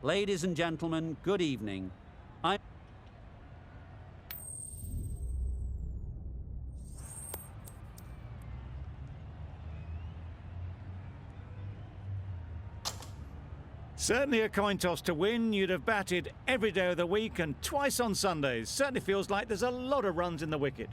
Ladies and gentlemen, good evening. Certainly a coin toss to win. You'd have batted every day of the week and twice on Sundays. Certainly feels like there's a lot of runs in the wicket.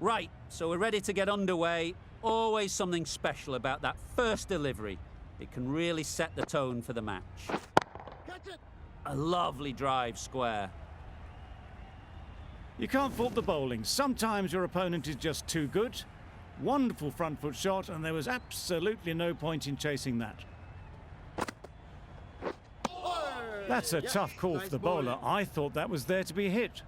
Right, so we're ready to get underway. Always something special about that first delivery. It can really set the tone for the match. Catch it. A lovely drive square. You can't fault the bowling. Sometimes your opponent is just too good. Wonderful front foot shot, and there was absolutely no point in chasing that. That's a tough call for the bowler. I thought that was there to be hit.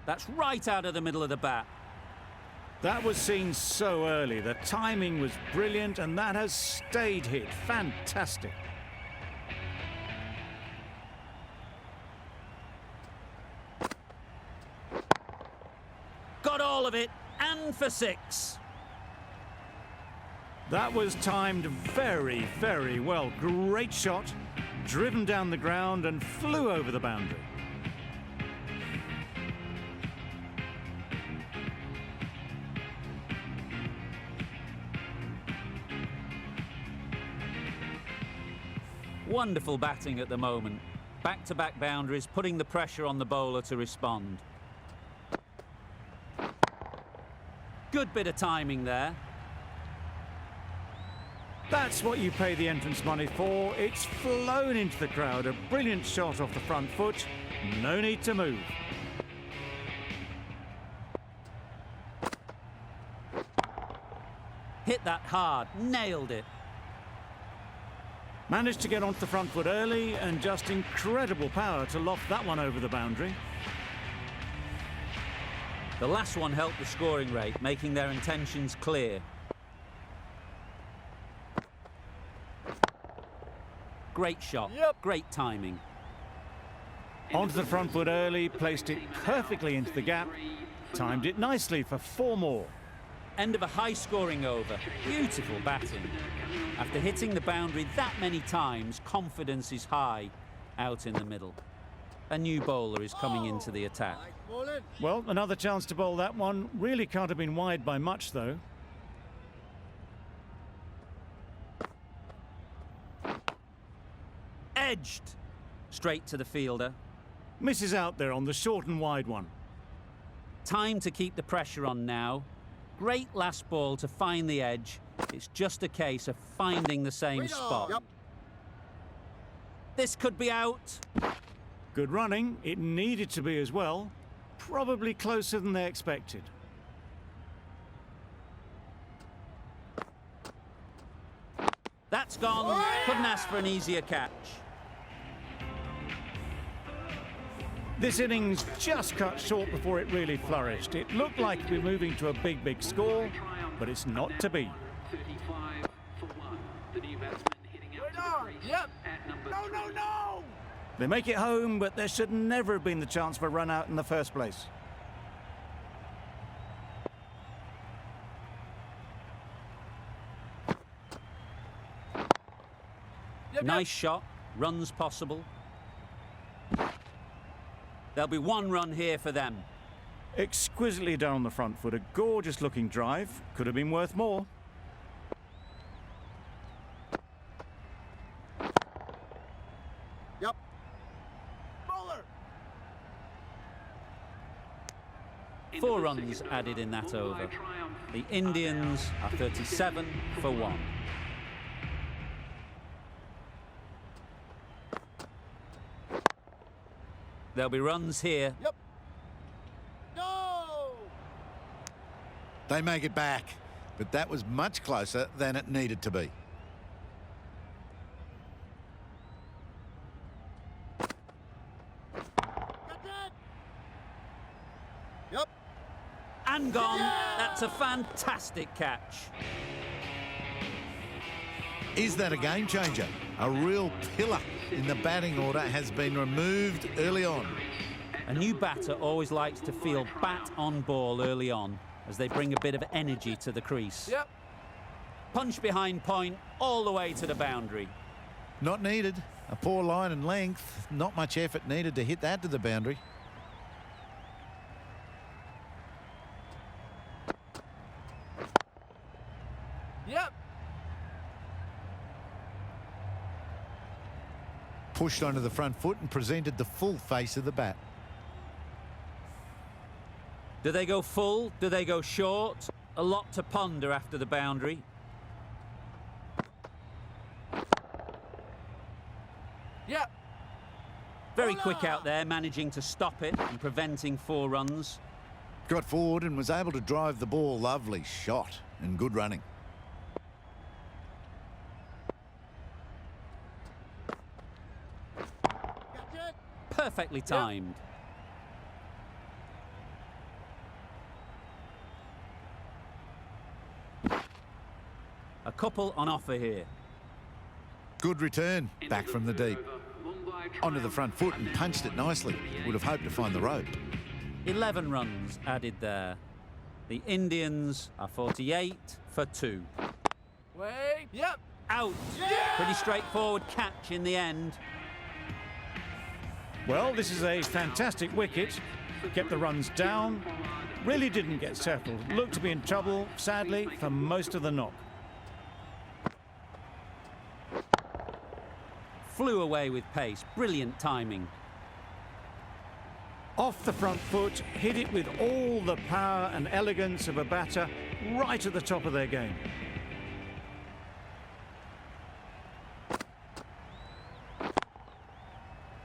That's right out of the middle of the bat. That was seen so early. The timing was brilliant, and that has stayed hit. Fantastic. Got all of it, and for 6. That was timed very, very well. Great shot, driven down the ground and flew over the boundary. Wonderful batting at the moment. Back-to-back boundaries, putting the pressure on the bowler to respond. Good bit of timing there. That's what you pay the entrance money for. It's flown into the crowd. A brilliant shot off the front foot. No need to move. Hit that hard, nailed it. Managed to get onto the front foot early, and just incredible power to loft that one over the boundary. The last one helped the scoring rate, making their intentions clear. Great shot, great timing. Onto the front foot early, placed it perfectly into the gap, timed it nicely for 4 more. End of a high-scoring over. Beautiful batting. After hitting the boundary that many times, confidence is high out in the middle. A new bowler is coming into the attack. Well, another chance to bowl that one. Really can't have been wide by much, though. Edged. Straight to the fielder. Misses out there on the short and wide one. Time to keep the pressure on now. Great last ball to find the edge. It's just a case of finding the same spot. This could be out. Good running. It needed to be as well. Probably closer than they expected. That's gone. Couldn't ask for an easier catch. This innings just cut short before it really flourished. It looked like we're moving to a big, big score, but it's not to be. 35 for 1. The new batsman hitting out to the crease at number 3. No! They make it home, but there should never have been the chance for a run out in the first place. Nice shot. Runs possible. There'll be 1 run here for them. Exquisitely down the front foot. A gorgeous looking drive. Could have been worth more. Yep. Bowler. 4 runs added in that over. The Indians are 37 for 1. There'll be runs here. Yep. No! They make it back, but that was much closer than it needed to be. Yep. And gone. That's a fantastic catch. Is that a game changer? A real pillar in the batting order has been removed early on. A new batter always likes to feel bat on ball early on as they bring a bit of energy to the crease. Yep. Punch behind point all the way to the boundary. Not needed. A poor line and length. Not much effort needed to hit that to the boundary. Yep. Pushed onto the front foot and presented the full face of the bat. Do they go full? Do they go short? A lot to ponder after the boundary. Yep. Very quick out there, managing to stop it and preventing 4 runs. Got forward and was able to drive the ball. Lovely shot and good running. Catch it. Perfectly timed. A couple on offer here. Good return. Back from the deep. Onto the front foot and punched it nicely. Would have hoped to find the rope. 11 runs added there. The Indians are 48 for 2. Wait. Yep. Out. Pretty straightforward catch in the end. Well, this is a fantastic wicket. Kept the runs down. Really didn't get settled. Looked to be in trouble, sadly, for most of the knock. Flew away with pace. Brilliant timing. Off the front foot, hit it with all the power and elegance of a batter right at the top of their game.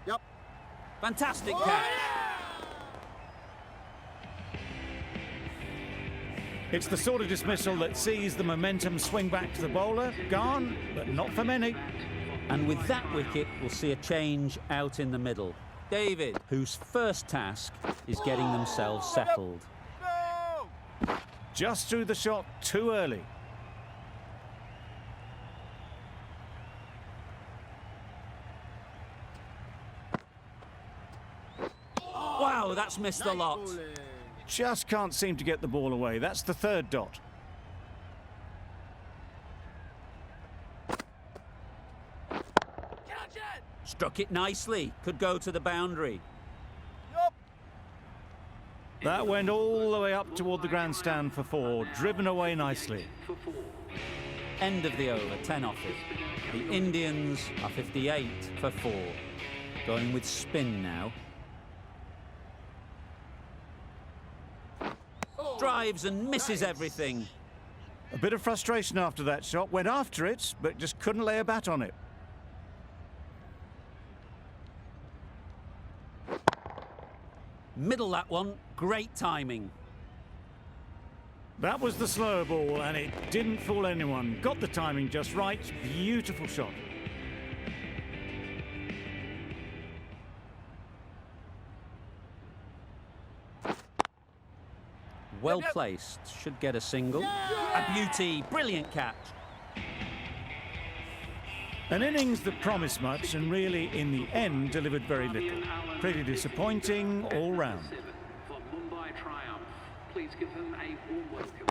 Yep. Fantastic catch. It's the sort of dismissal that sees the momentum swing back to the bowler. Gone, but not for many. And with that wicket, we'll see a change out in the middle. David, whose first task is getting themselves settled. No. Just threw the shot too early. Wow, that's missed a lot. Bowling. Just can't seem to get the ball away. That's the 3rd dot. Catch it. Struck it nicely. Could go to the boundary. Yup. That went all the way up toward the grandstand for 4. Driven away nicely. End of the over, 10 off it. The Indians are 58 for 4. Going with spin now. Drives and misses everything. A bit of frustration after that shot. Went after it, but just couldn't lay a bat on it. Middle that one. Great timing. That was the slower ball, and it didn't fool anyone. Got the timing just right. Beautiful shot. Well placed. Should get a single. A beauty. Brilliant catch. An innings that promised much and really, in the end, delivered very little. Pretty disappointing all round. For Mumbai triumph, please give them a warm welcome.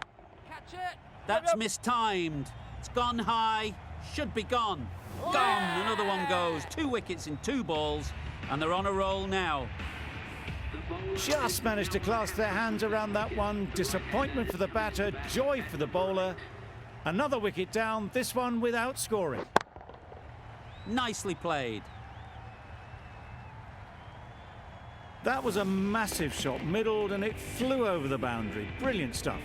Catch it. That's mistimed. It's gone high. Should be gone. Gone. Another one goes. 2 wickets in 2 balls. And they're on a roll now. Just managed to clasp their hands around that one. Disappointment for the batter, joy for the bowler. Another wicket down, this one without scoring. Nicely played. That was a massive shot, middled, and it flew over the boundary. Brilliant stuff.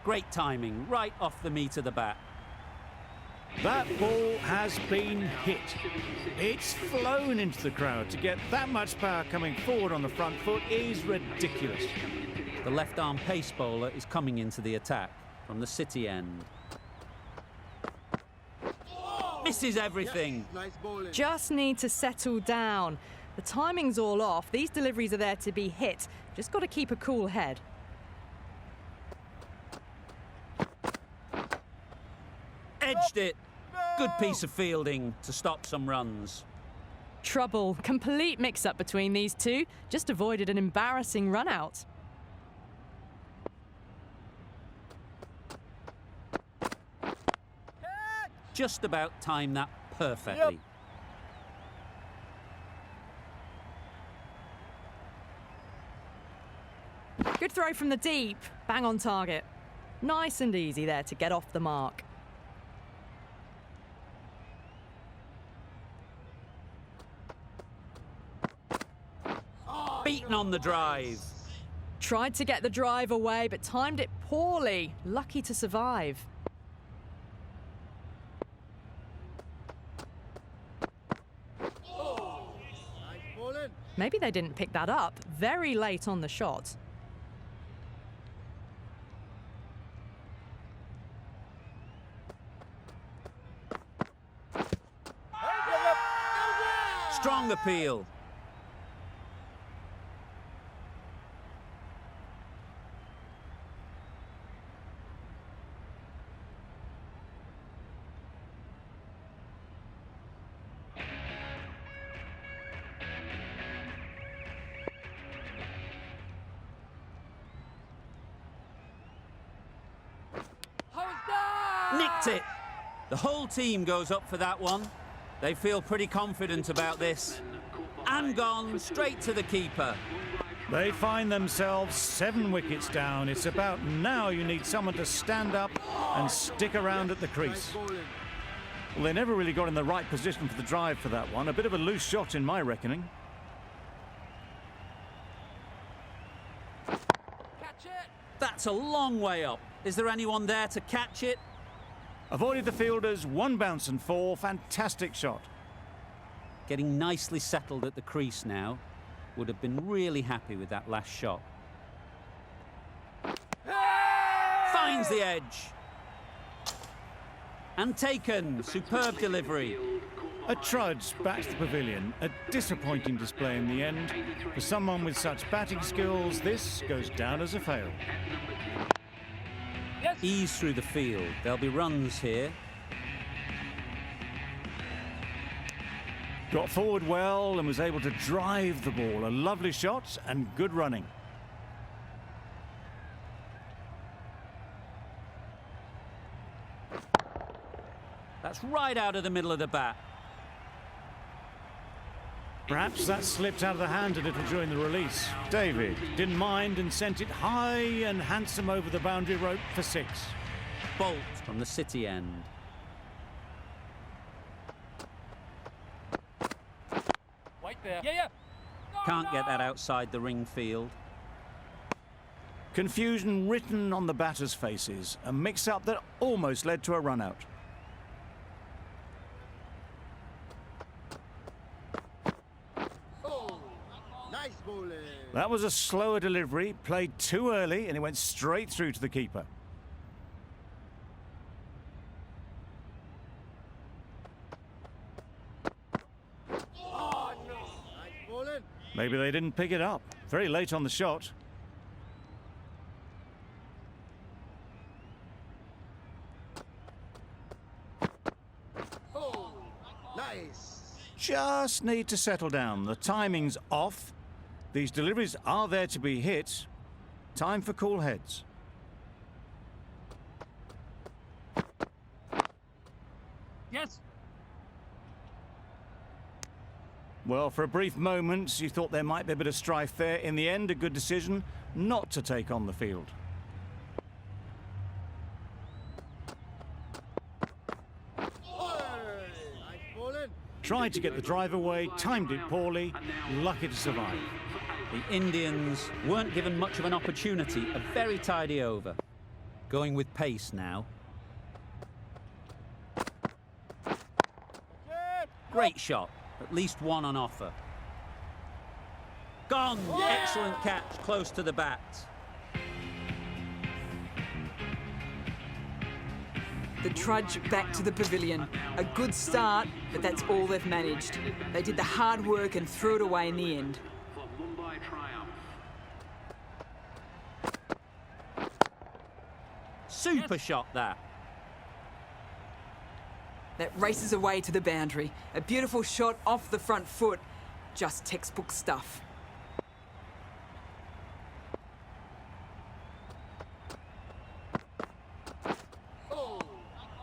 Great timing, right off the meat of the bat. That ball has been hit. It's flown into the crowd. To get that much power coming forward on the front foot is ridiculous. The left-arm pace bowler is coming into the attack from the city end. Misses everything. Nice bowling. Just need to settle down. The timing's all off. These deliveries are there to be hit. Just got to keep a cool head. Edged it. Good piece of fielding to stop some runs. Trouble. Complete mix-up between these two. Just avoided an embarrassing run-out. Just about timed that perfectly. Good throw from the deep. Bang on target. Nice and easy there to get off the mark. Beaten on the drive. Tried to get the drive away, but timed it poorly. Lucky to survive. Maybe they didn't pick that up. Very late on the shot. Strong appeal. Nicked it. The whole team goes up for that one. They feel pretty confident about this. And gone straight to the keeper. They find themselves 7 wickets down. It's about now you need someone to stand up and stick around at the crease. Well, they never really got in the right position for the drive for that one. A bit of a loose shot in my reckoning. Catch it. That's a long way up. Is there anyone there to catch it? Avoided the fielders, 1 bounce and 4. Fantastic shot. Getting nicely settled at the crease now. Would have been really happy with that last shot. Finds the edge. And taken. Superb delivery. A trudge back to the pavilion. A disappointing display in the end. For someone with such batting skills, this goes down as a fail. Ease through the field. There'll be runs here. Got forward well and was able to drive the ball. A lovely shot and good running. That's right out of the middle of the bat. Perhaps that slipped out of the hand a little during the release. David didn't mind and sent it high and handsome over the boundary rope for 6. Bolt from the city end. Right there. Yeah. Can't get that outside the ring field. Confusion written on the batters' faces. A mix-up that almost led to a run-out. Nice bowling. That was a slower delivery, played too early, and it went straight through to the keeper. Maybe they didn't pick it up. Very late on the shot. Nice. Just need to settle down. The timing's off. These deliveries are there to be hit. Time for cool heads. Yes. Well, for a brief moment, you thought there might be a bit of strife there. In the end, a good decision not to take on the field. Tried to get the drive away, timed it poorly, lucky to survive. The Indians weren't given much of an opportunity. A very tidy over. Going with pace now. Great shot. At least one on offer. Gone! Excellent catch, close to the bat. The trudge back to the pavilion. A good start, but that's all they've managed. They did the hard work and threw it away in the end. For Mumbai triumph. Super shot that. That races away to the boundary. A beautiful shot off the front foot. Just textbook stuff. Oh,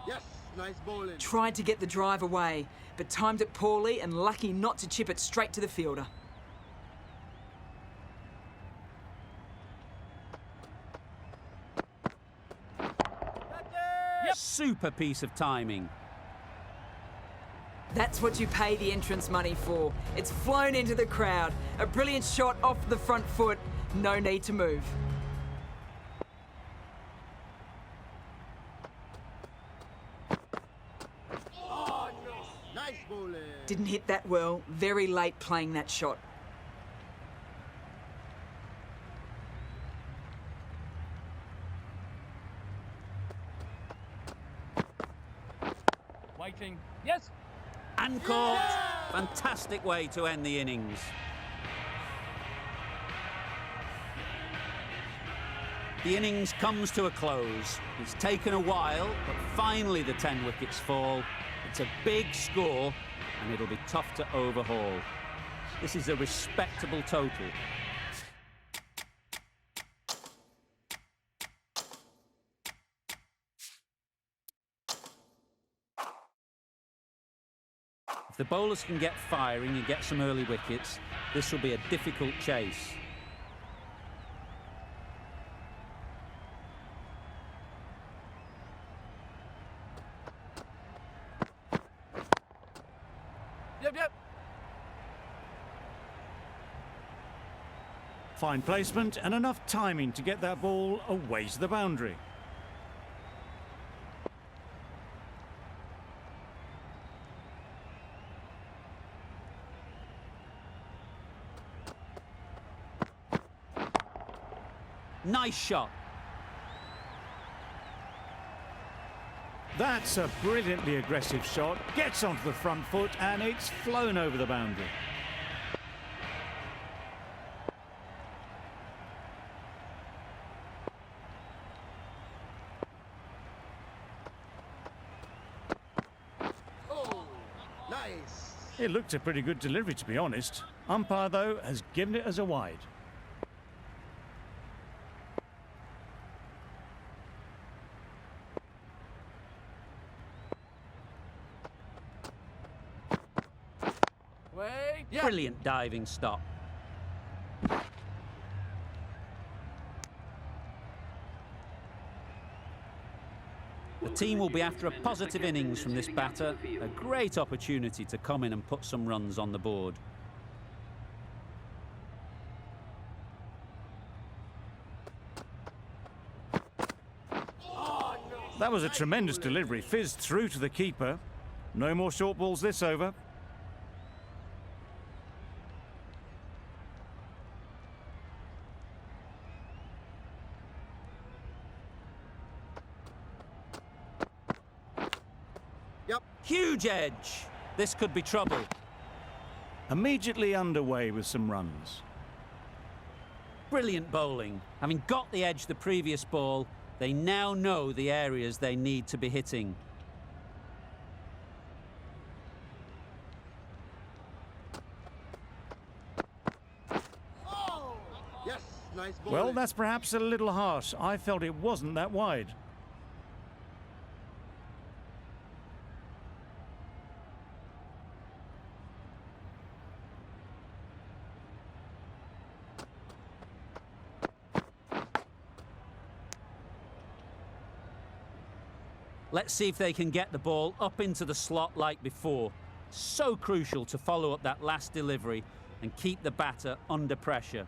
yes, nice bowling. Tried to get the drive away, but timed it poorly and lucky not to chip it straight to the fielder. Super piece of timing. That's what you pay the entrance money for. It's flown into the crowd. A brilliant shot off the front foot. No need to move. Oh, no. Nice bowling. Didn't hit that well. Very late playing that shot. Waiting. Yes. And caught. Fantastic way to end the innings. The innings comes to a close. It's taken a while, but finally the 10 wickets fall. It's a big score, and it'll be tough to overhaul. This is a respectable total. If the bowlers can get firing and get some early wickets, this will be a difficult chase. Yep. Fine placement and enough timing to get that ball away to the boundary. Nice shot. That's a brilliantly aggressive shot. Gets onto the front foot and it's flown over the boundary. Oh, nice. It looked a pretty good delivery, to be honest. Umpire, though, has given it as a wide. Wait. Yeah. Brilliant diving stop. The team will be after a positive innings from this batter. A great opportunity to come in and put some runs on the board. That was a tremendous delivery. Fizzed through to the keeper. No more short balls this over. Yep. Huge edge. This could be trouble. Immediately underway with some runs. Brilliant bowling. Having got the edge the previous ball, they now know the areas they need to be hitting. Oh, yes, nice bowling. Well, that's perhaps a little harsh. I felt it wasn't that wide. Let's see if they can get the ball up into the slot like before. So crucial to follow up that last delivery and keep the batter under pressure.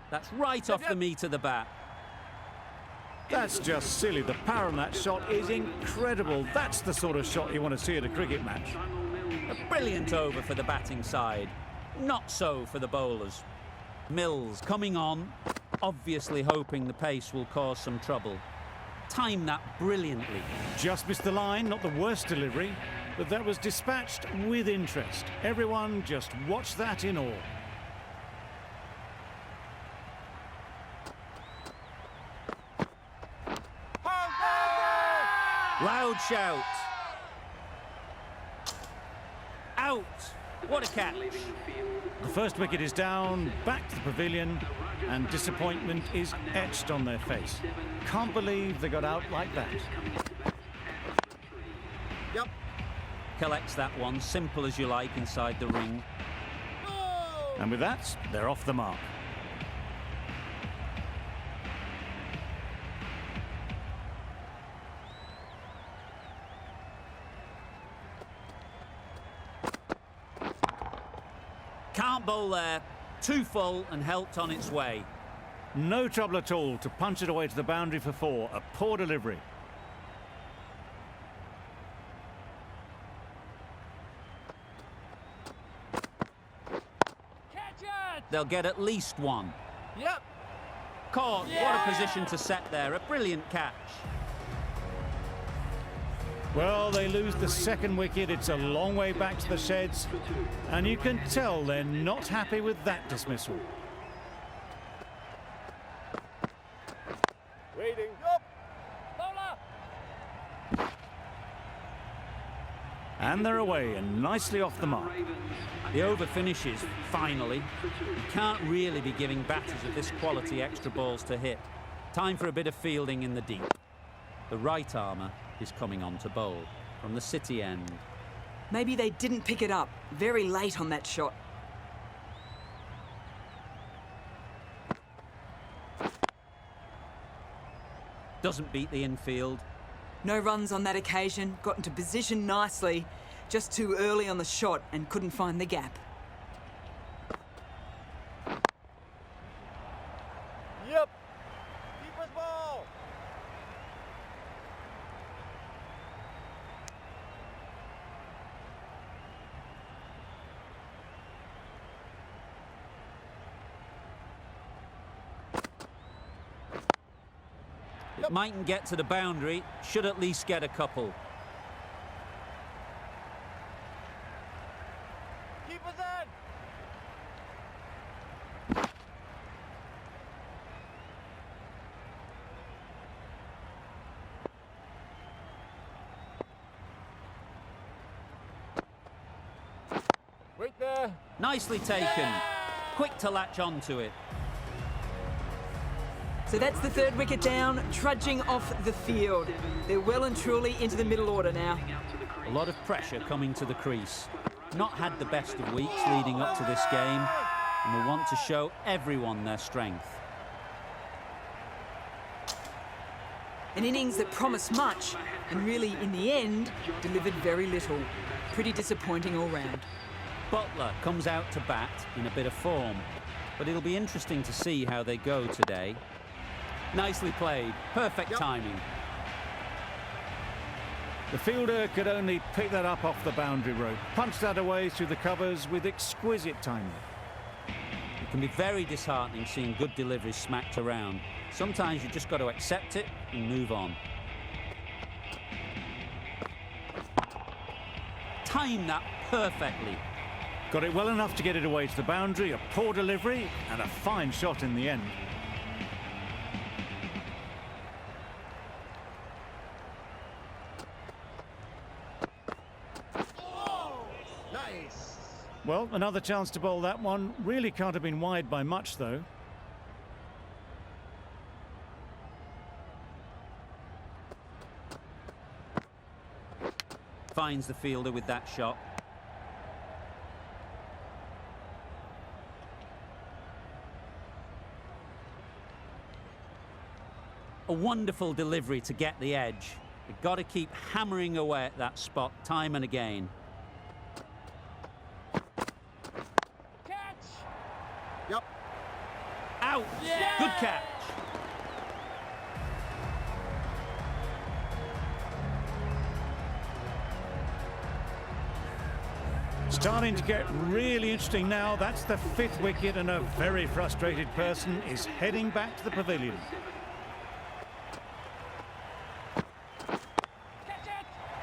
That's right off the meat of the bat. That's just silly. The power on that shot is incredible. That's the sort of shot you want to see at a cricket match. A brilliant over for the batting side. Not so for the bowlers. Mills coming on, obviously hoping the pace will cause some trouble. Timed that brilliantly. Just missed the line, not the worst delivery, but that was dispatched with interest. Everyone just watch that in awe. loud shout. Out. What a catch. The first wicket is down, back to the pavilion, and disappointment is etched on their face. Can't believe they got out like that. Yep. Collects that one, simple as you like, inside the ring. And with that, they're off the mark. Can't bowl there. Too full and helped on its way. No trouble at all to punch it away to the boundary for 4. A poor delivery. They'll get at least one. Yep. Caught. What a position to set there. A brilliant catch. Well, they lose the second wicket. It's a long way back to the sheds. And you can tell they're not happy with that dismissal. Waiting. Up. Bowler. And they're away and nicely off the mark. The over finishes, finally. You can't really be giving batters of this quality extra balls to hit. Time for a bit of fielding in the deep. The right armour is coming on to bowl from the city end. Maybe they didn't pick it up. Very late on that shot. Doesn't beat the infield. No runs on that occasion. Got into position nicely. Just too early on the shot and couldn't find the gap. Yep. Keeper's ball. It mightn't get to the boundary. Should at least get a couple. Keeper's in. Wait there. Nicely taken. Quick to latch onto it. So that's the third wicket down, trudging off the field. They're well and truly into the middle order now. A lot of pressure coming to the crease. Not had the best of weeks leading up to this game, and will want to show everyone their strength. An innings that promised much, and really, in the end, delivered very little. Pretty disappointing all round. Butler comes out to bat in a bit of form, but it'll be interesting to see how they go today. Nicely played, perfect timing. The fielder could only pick that up off the boundary rope. Punched that away through the covers with exquisite timing. It can be very disheartening seeing good deliveries smacked around. Sometimes you just got to accept it and move on. Timed that perfectly. Got it well enough to get it away to the boundary. A poor delivery and a fine shot in the end. Nice. Well, another chance to bowl that one. Really can't have been wide by much, though. Finds the fielder with that shot. A wonderful delivery to get the edge. You've got to keep hammering away at that spot time and again. Catch. Yep. Out! Good catch. Starting to get really interesting now. That's the fifth wicket, and a very frustrated person is heading back to the pavilion.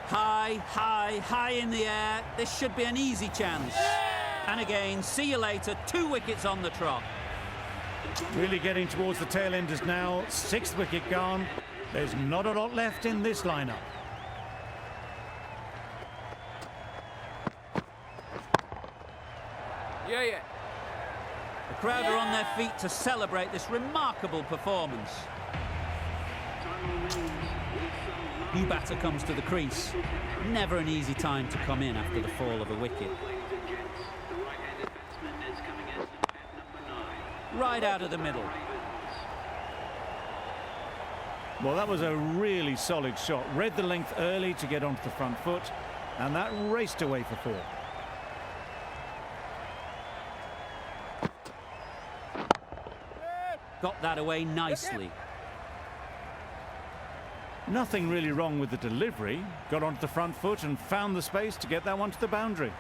High, high, high in the air. This should be an easy chance. And again, see you later. 2 wickets on the trot. Really getting towards the tail enders now. 6th wicket gone. There's not a lot left in this lineup. Yeah. The crowd are on their feet to celebrate this remarkable performance. New batter comes to the crease. Never an easy time to come in after the fall of a wicket. Right out of the middle. Well, that was a really solid shot. Read the length early to get onto the front foot, and that raced away for 4. Got that away nicely. Nothing really wrong with the delivery. Got onto the front foot and found the space to get that one to the boundary.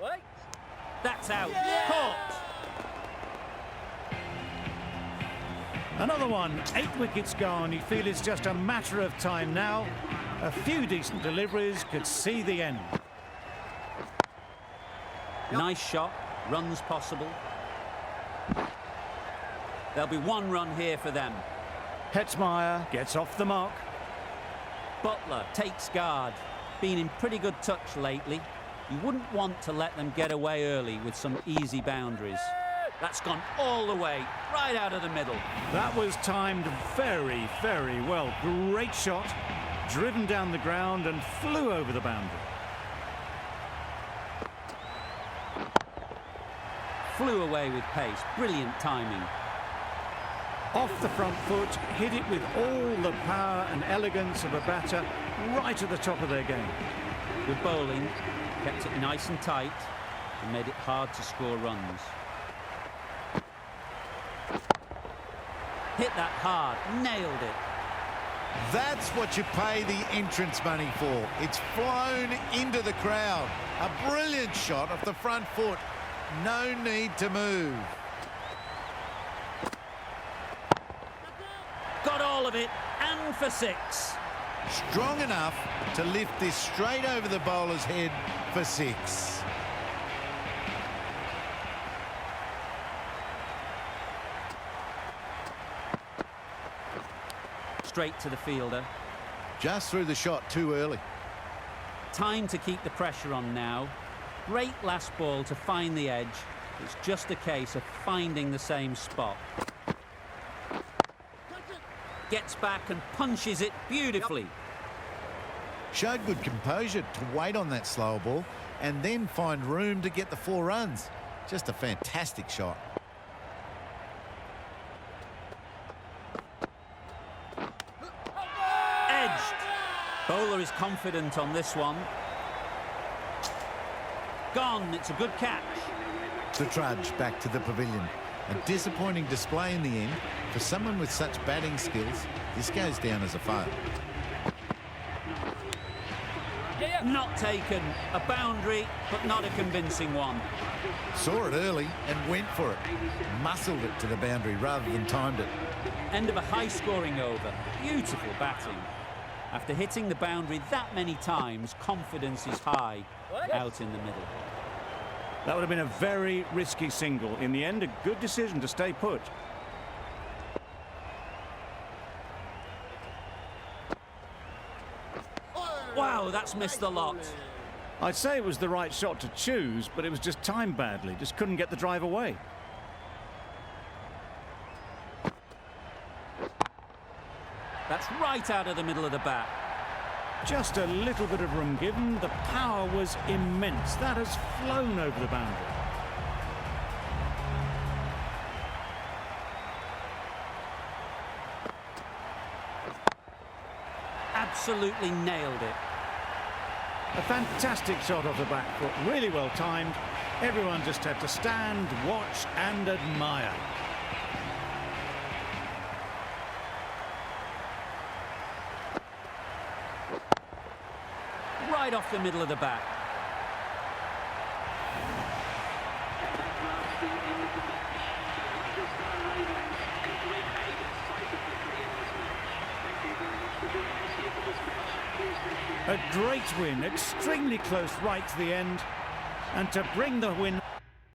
Wait. That's out. Caught. Another one, 8 wickets gone. You feel it's just a matter of time now. A few decent deliveries could see the end. Nice shot. Runs possible. There'll be 1 run here for them. Hetzmeyer gets off the mark. Butler takes guard. Been in pretty good touch lately. You wouldn't want to let them get away early with some easy boundaries. That's gone all the way, right out of the middle. That was timed very, very well. Great shot. Driven down the ground and flew over the boundary. Flew away with pace. Brilliant timing. Off the front foot, hit it with all the power and elegance of a batter right at the top of their game. Good bowling. Kept it nice and tight and made it hard to score runs. Hit that hard. Nailed it. That's what you pay the entrance money for. It's flown into the crowd. A brilliant shot off the front foot. No need to move. Got all of it, and for 6. Strong enough to lift this straight over the bowler's head for 6. Straight to the fielder. Just threw the shot too early. Time to keep the pressure on now. Great last ball to find the edge. It's just a case of finding the same spot. Gets back and punches it beautifully. Showed good composure to wait on that slower ball and then find room to get the 4 runs. Just a fantastic shot. Edged. Bowler is confident on this one. Gone. It's a good catch. The trudge back to the pavilion. A disappointing display in the end. For someone with such batting skills, this goes down as a fail. Not taken. A boundary, but not a convincing one. Saw it early and went for it. Muscled it to the boundary rather than timed it. End of a high-scoring over. Beautiful batting. After hitting the boundary that many times, confidence is high out in the middle. That would have been a very risky single. In the end, a good decision to stay put. Wow, that's missed a lot. I'd say it was the right shot to choose, but it was just timed badly. Just couldn't get the drive away. That's right out of the middle of the bat. Just a little bit of room given. The power was immense. That has flown over the boundary. Absolutely nailed it. A fantastic shot off the back foot. Really well timed. Everyone just had to stand, watch and admire. Right off the middle of the bat. A great win, extremely close right to the end. And to bring the win